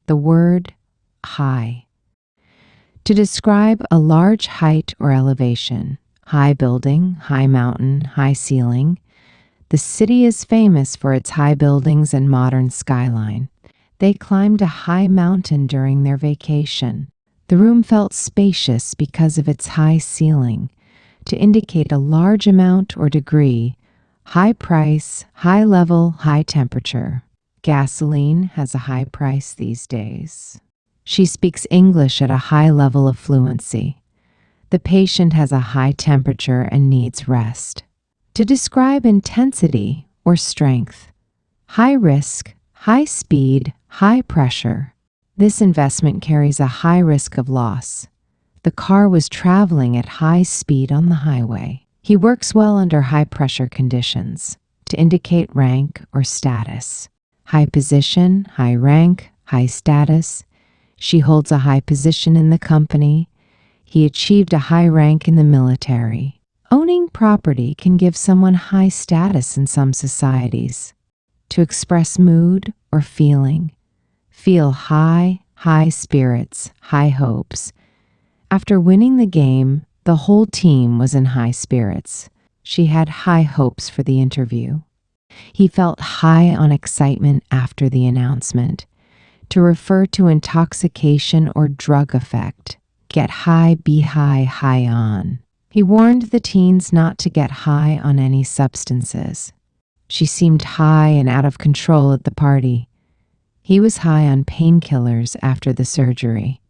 the word high. To describe a large height or elevation, high building, high mountain, high ceiling. The city is famous for its high buildings and modern skyline. They climbed a high mountain during their vacation. The room felt spacious because of its high ceiling. To indicate a large amount or degree, high price, high level, high temperature. Gasoline has a high price these days. She speaks English at a high level of fluency. The patient has a high temperature and needs rest. To describe intensity or strength, high risk, high speed, high pressure. This investment carries a high risk of loss. The car was traveling at high speed on the highway. He works well under high pressure conditions. To indicate rank or status. High position, high rank, high status. She holds a high position in the company. He achieved a high rank in the military. Owning property can give someone high status in some societies. To express mood or feeling. Feel high spirits, high hopes. After winning the game, the whole team was in high spirits. She had high hopes for the interview. He felt high on excitement after the announcement. To refer to intoxication or drug effect. Get high, be high, high on. He warned the teens not to get high on any substances. She seemed high and out of control at the party. He was high on painkillers after the surgery.